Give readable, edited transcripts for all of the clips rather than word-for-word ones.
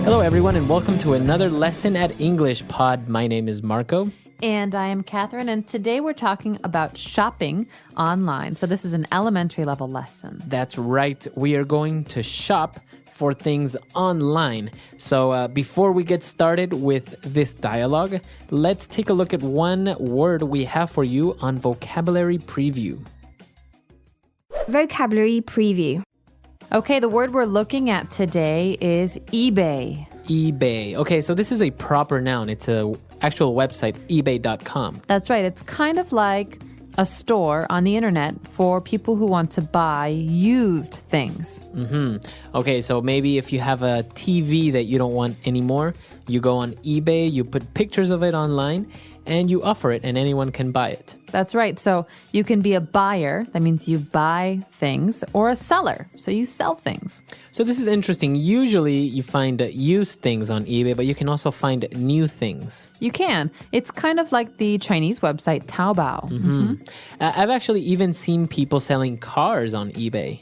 Hello, everyone, and welcome to another Lesson at English Pod. My name is Marco. And I am Catherine, and today we're talking about shopping online. So this is an elementary level lesson. That's right. We are going to shop for things online. So before we get started with this dialogue, let's take a look at one word we have for you on Vocabulary Preview. Vocabulary Preview. Okay, the word we're looking at today is eBay. eBay. Okay, so this is a proper noun. It's an actual website, ebay.com. That's right. It's kind of like a store on the internet for people who want to buy used things. Okay, so maybe if you have a TV that you don't want anymore, you go on eBay, you put pictures of it online, and you offer it, and anyone can buy it. That's right. So you can be a buyer. That means you buy things, or a seller. So you sell things. So this is interesting. Usually you find used things on eBay, but you can also find new things. You can. It's kind of like the Chinese website Taobao. I've actually even seen people selling cars on eBay.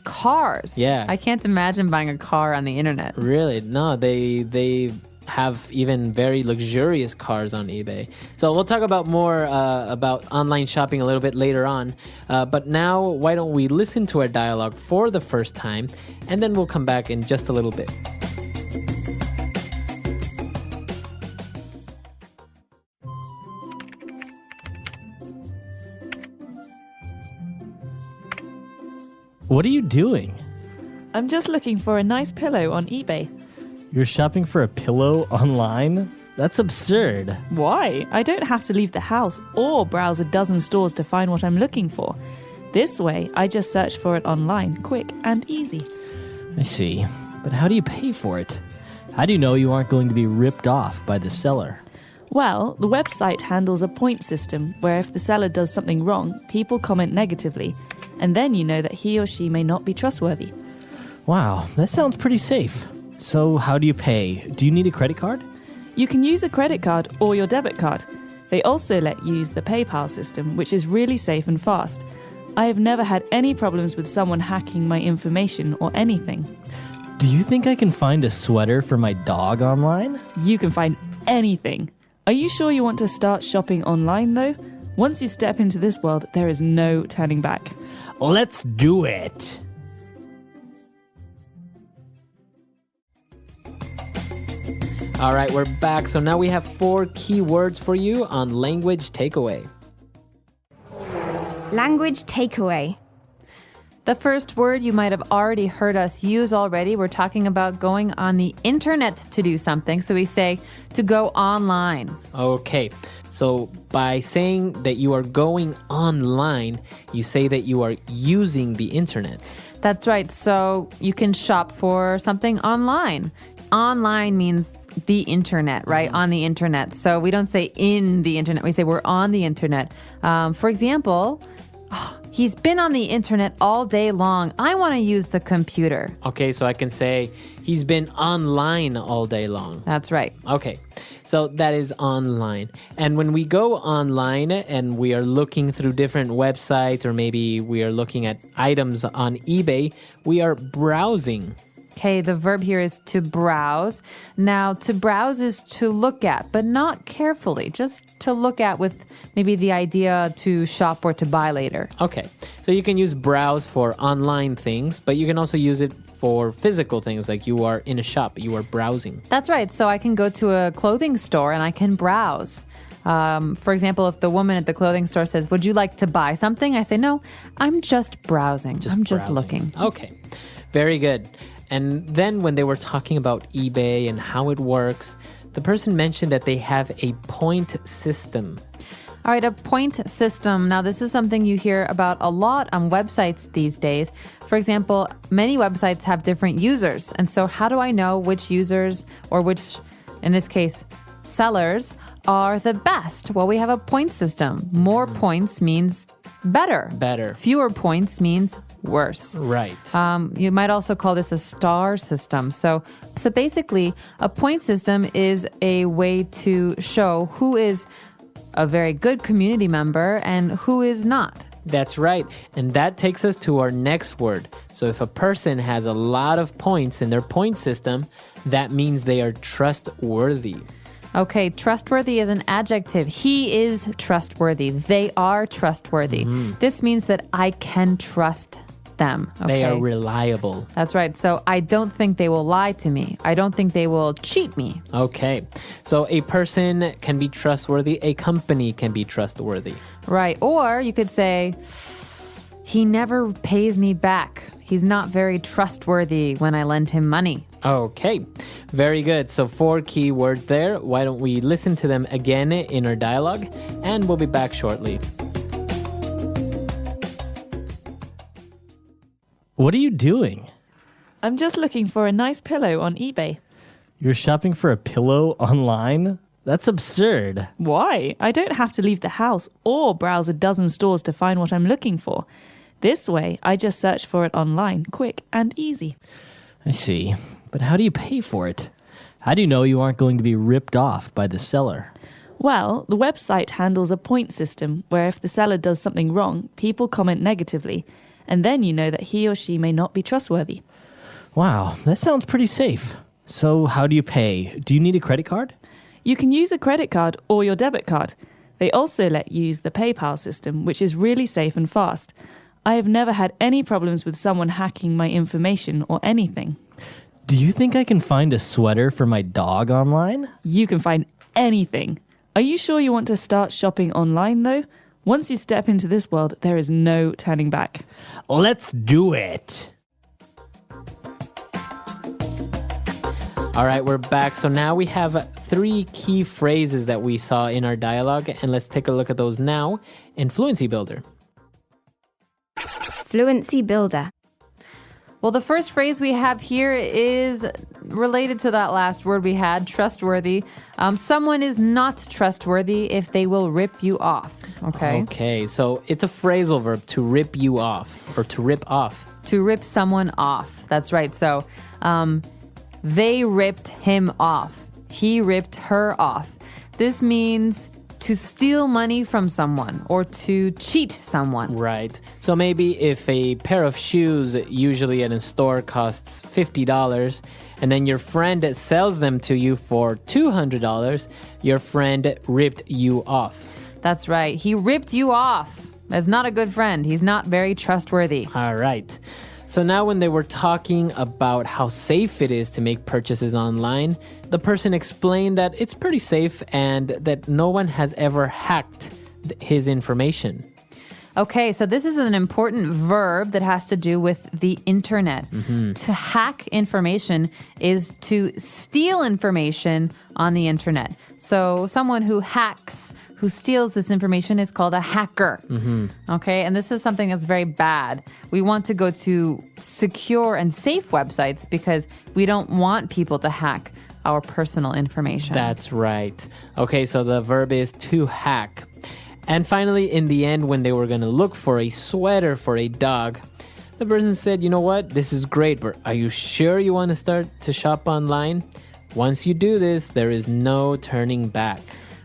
Cars? Yeah. I can't imagine buying a car on the internet. Really? No, they have even very luxurious cars on eBay. So we'll talk about more about online shopping a little bit later on. But now, why don't we listen to our dialogue for the first time, and then we'll come back in just a little bit. What are you doing? I'm just looking for a nice pillow on eBay. You're shopping for a pillow online? That's absurd. Why? I don't have to leave the house or browse a dozen stores to find what I'm looking for. This way, I just search for it online, quick and easy. I see. But how do you pay for it? How do you know you aren't going to be ripped off by the seller? Well, the website handles a point system where if the seller does something wrong, people comment negatively, and then you know that he or she may not be trustworthy. Wow, that sounds pretty safe. So how do you pay? Do you need a credit card? You can use a credit card or your debit card. They also let you use the PayPal system, which is really safe and fast. I have never had any problems with someone hacking my information or anything. Do you think I can find a sweater for my dog online? You can find anything. Are you sure you want to start shopping online, though? Once you step into this world, there is no turning back. Let's do it! All right, we're back. So now we have 4 key words for you on Language Takeaway. Language Takeaway. The first word you might have already heard us use already. We're talking about going on the internet to do something. So we say to go online. Okay, so by saying that you are going online, you say that you are using the internet. That's right. So you can shop for something online. Online means the internet, right? On the internet. So we don't say in the internet. We say we're on the internet. For example, he's been on the internet all day long. I want to use the computer. Okay, so I can say he's been online all day long. That's right. Okay, so that is online. And when we go online and we are looking through different websites, or maybe we are looking at items on eBay, we are browsing. Okay, the verb here is to browse. Now, to browse is to look at, but not carefully, just to look at with maybe the idea to shop or to buy later. Okay, so you can use browse for online things, but you can also use it for physical things, like you are in a shop, you are browsing. That's right. So I can go to a clothing store and I can browse. For example, if the woman at the clothing store says, would you like to buy something? I say, no, I'm just browsing. I'm just looking. Okay, very good. And then when they were talking about eBay and how it works, the person mentioned that they have a point system. All right, a point system. Now, this is something you hear about a lot on websites these days. For example, many websites have different users. And so how do I know which users, or which, in this case, sellers, are the best? Well, we have a point system. More points means better. Better. Fewer points means worse. Right. You might also call this a star system. So basically, a point system is a way to show who is a very good community member and who is not. That's right. And that takes us to our next word. So if a person has a lot of points in their point system, that means they are trustworthy. Okay, trustworthy is an adjective. He is trustworthy. They are trustworthy. This means that I can trust them. Okay? They are reliable. That's right. So I don't think they will lie to me. I don't think they will cheat me. Okay. So a person can be trustworthy. A company can be trustworthy. Right. Or you could say, he never pays me back. He's not very trustworthy when I lend him money. Okay. Very good. So 4 key words there. Why don't we listen to them again in our dialogue? And we'll be back shortly. What are you doing? I'm just looking for a nice pillow on eBay. You're shopping for a pillow online? That's absurd. Why? I don't have to leave the house or browse a dozen stores to find what I'm looking for. This way, I just search for it online, quick and easy. I see. But how do you pay for it? How do you know you aren't going to be ripped off by the seller? Well, the website handles a point system where if the seller does something wrong, people comment negatively, and then you know that he or she may not be trustworthy. Wow, that sounds pretty safe. So how do you pay? Do you need a credit card? You can use a credit card or your debit card. They also let you use the PayPal system, which is really safe and fast. I have never had any problems with someone hacking my information or anything. Do you think I can find a sweater for my dog online? You can find anything. Are you sure you want to start shopping online, though? Once you step into this world, there is no turning back. Let's do it. All right, we're back. So now we have 3 key phrases that we saw in our dialogue, and let's take a look at those now in Fluency Builder. Fluency Builder. Well, the first phrase we have here is related to that last word we had, trustworthy. Someone is not trustworthy if they will rip you off. Okay. Okay, so it's a phrasal verb, to rip you off, or to rip off. To rip someone off. That's right. So they ripped him off. He ripped her off. This means to steal money from someone or to cheat someone. Right. So maybe if a pair of shoes usually at a store costs $50 and then your friend sells them to you for $200, your friend ripped you off. That's right. He ripped you off. That's not a good friend. He's not very trustworthy. All right. So now when they were talking about how safe it is to make purchases online, the person explained that it's pretty safe and that no one has ever hacked his information. Okay, so this is an important verb that has to do with the internet. To hack information is to steal information on the internet. So someone who hacks, who steals this information is called a hacker. Okay, and this is something that's very bad. We want to go to secure and safe websites because we don't want people to hack our personal information. That's right. Okay, so the verb is to hack. And finally, in the end, when they were going to look for a sweater for a dog, the person said, you know what, this is great, but are you sure you want to start to shop online? Once you do this, there is no turning back.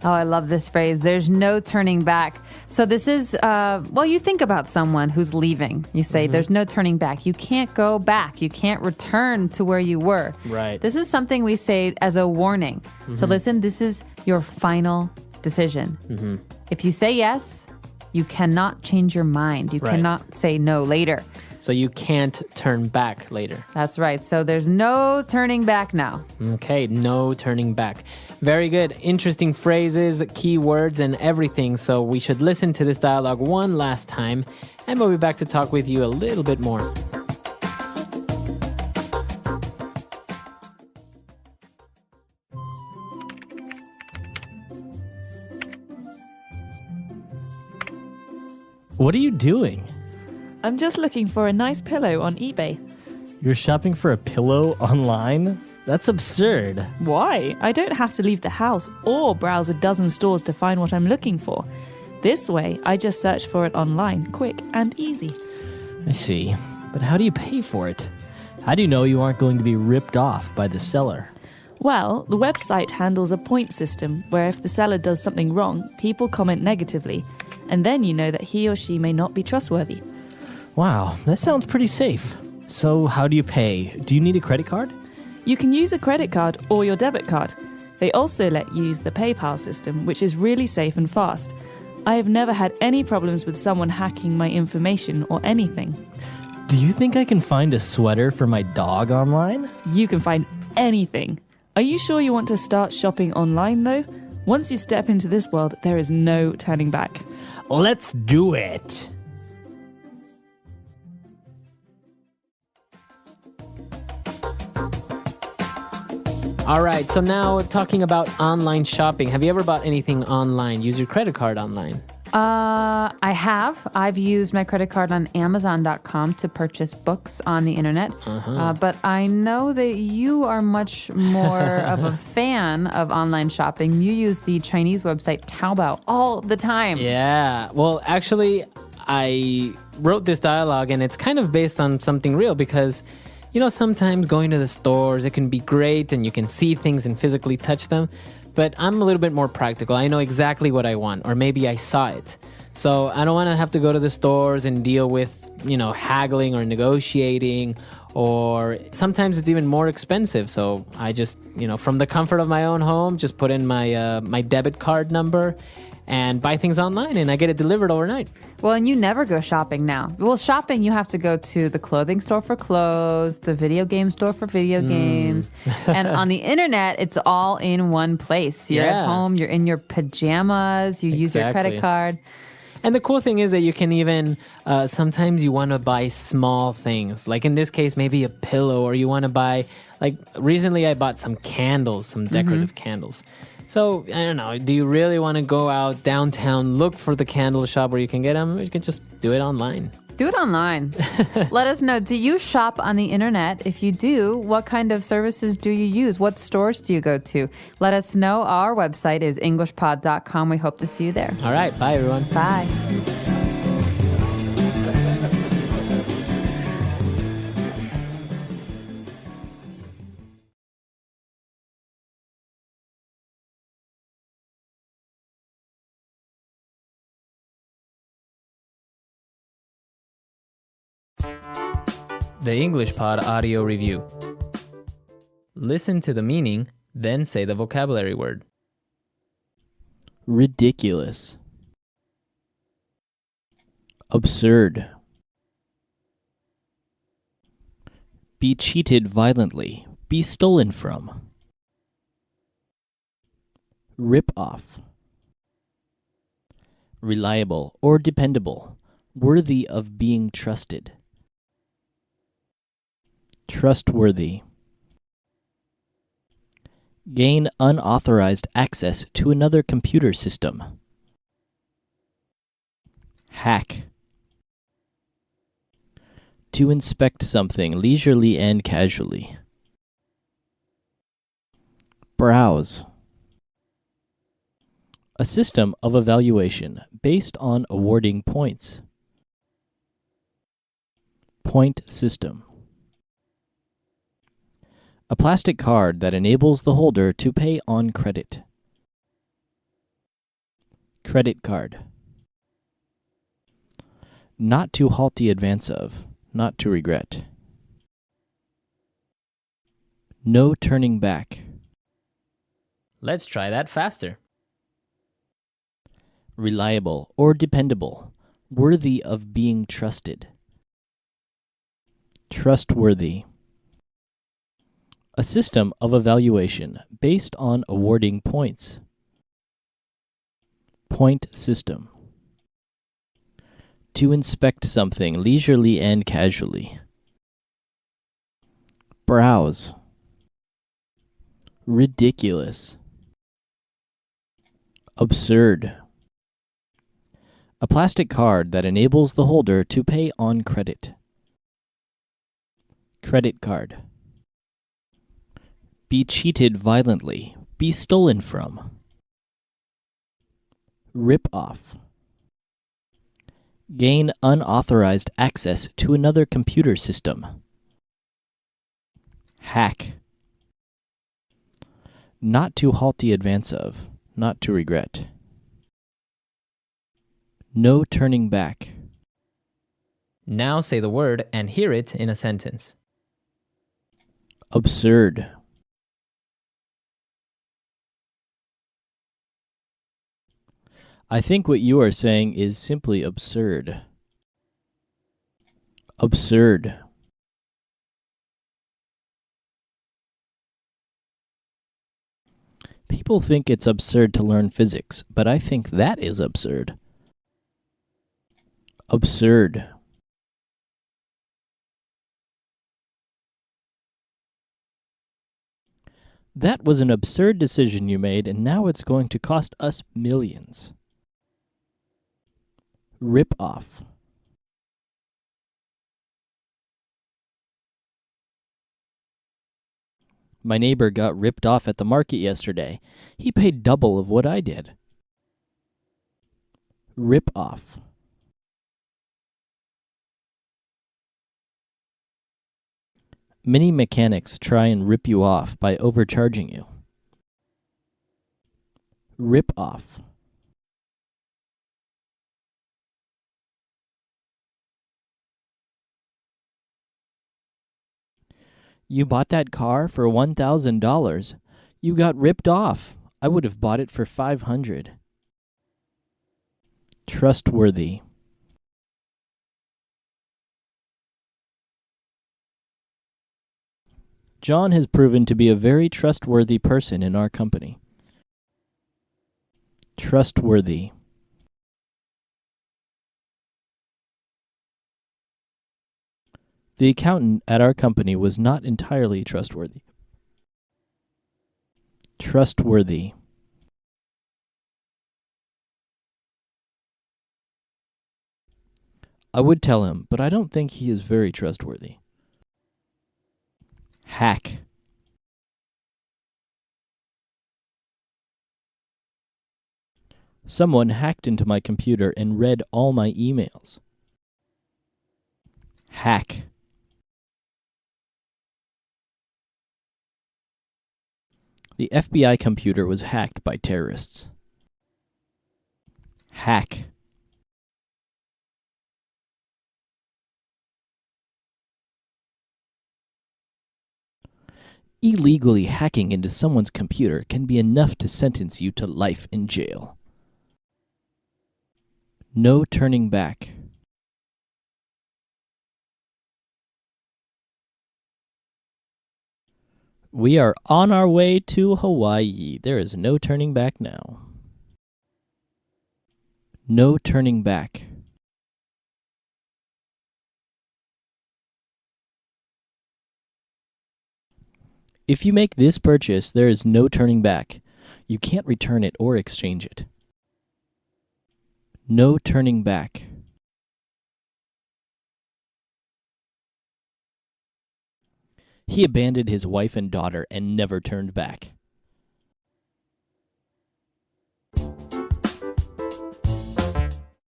Oh, I love this phrase. There's no turning back. So this is, you think about someone who's leaving. You say, there's no turning back. You can't go back. You can't return to where you were. Right. This is something we say as a warning. So listen, this is your final decision. If you say yes, you cannot change your mind. You cannot say no later. So you can't turn back later. That's right. So there's no turning back now. Okay, no turning back. Very good. Interesting phrases, key words, and everything. So we should listen to this dialogue one last time, and we'll be back to talk with you a little bit more. What are you doing? I'm just looking for a nice pillow on eBay. You're shopping for a pillow online? That's absurd. Why? I don't have to leave the house or browse a dozen stores to find what I'm looking for. This way, I just search for it online, quick and easy. I see. But how do you pay for it? How do you know you aren't going to be ripped off by the seller? Well, the website handles a point system where if the seller does something wrong, people comment negatively, and then you know that he or she may not be trustworthy. Wow, that sounds pretty safe. So how do you pay? Do you need a credit card? You can use a credit card or your debit card. They also let you use the PayPal system, which is really safe and fast. I have never had any problems with someone hacking my information or anything. Do you think I can find a sweater for my dog online? You can find anything. Are you sure you want to start shopping online, though? Once you step into this world, there is no turning back. Let's do it! All right, so now talking about online shopping. Have you ever bought anything online? Use your credit card online? I have. I've used my credit card on Amazon.com to purchase books on the internet. But I know that you are much more of a fan of online shopping. You use the Chinese website Taobao all the time. Yeah. Well, actually, I wrote this dialogue, and it's kind of based on something real because, you know, sometimes going to the stores, it can be great and you can see things and physically touch them. But I'm a little bit more practical. I know exactly what I want, or maybe I saw it. So I don't want to have to go to the stores and deal with, you know, haggling or negotiating, or sometimes it's even more expensive. So I just, you know, from the comfort of my own home, just put in my my debit card number and buy things online, and I get it delivered overnight. Well, and you never go shopping now. Well, shopping, you have to go to the clothing store for clothes, the video game store for video games. And on the internet, it's all in one place. You're at home, you're in your pajamas, you use your credit card. And the cool thing is that you can even, sometimes you want to buy small things. Like in this case, maybe a pillow, or you want to buy, like recently I bought some candles, some decorative candles. So, I don't know, do you really want to go out downtown, look for the candle shop where you can get them? You can just do it online. Do it online. Let us know. Do you shop on the internet? If you do, what kind of services do you use? What stores do you go to? Let us know. Our website is englishpod.com. We hope to see you there. All right. Bye, everyone. Bye. The English Pod Audio Review. Listen to the meaning, then say the vocabulary word. Ridiculous. Absurd. Be cheated violently. Be stolen from. Rip off. Reliable or dependable. Worthy of being trusted. Trustworthy. Gain unauthorized access to another computer system. Hack. To inspect something leisurely and casually. Browse. A system of evaluation based on awarding points. Point system. A plastic card that enables the holder to pay on credit. Credit card. Not to halt the advance of, not to regret. No turning back. Let's try that faster. Reliable or dependable. Worthy of being trusted. Trustworthy. A system of evaluation based on awarding points. Point system. To inspect something leisurely and casually. Browse. Ridiculous. Absurd. A plastic card that enables the holder to pay on credit. Credit card. Be cheated violently. Be stolen from. Rip off. Gain unauthorized access to another computer system. Hack. Not to halt the advance of, not to regret. No turning back. Now say the word and hear it in a sentence. Absurd. I think what you are saying is simply absurd. Absurd. People think it's absurd to learn physics, but I think that is absurd. Absurd. That was an absurd decision you made, and now it's going to cost us millions. Rip off. My neighbor got ripped off at the market yesterday. He paid double of what I did. Rip off. Many mechanics try and rip you off by overcharging you. Rip off. You bought that car for $1,000. You got ripped off. I would have bought it for $500. Trustworthy. John has proven to be a very trustworthy person in our company. Trustworthy. The accountant at our company was not entirely trustworthy. Trustworthy. I would tell him, but I don't think he is very trustworthy. Hack. Someone hacked into my computer and read all my emails. Hack. The FBI computer was hacked by terrorists. Hack. Illegally hacking into someone's computer can be enough to sentence you to life in jail. No turning back. We are on our way to Hawaii. There is no turning back now. No turning back. If you make this purchase, there is no turning back. You can't return it or exchange it. No turning back. He abandoned his wife and daughter and never turned back.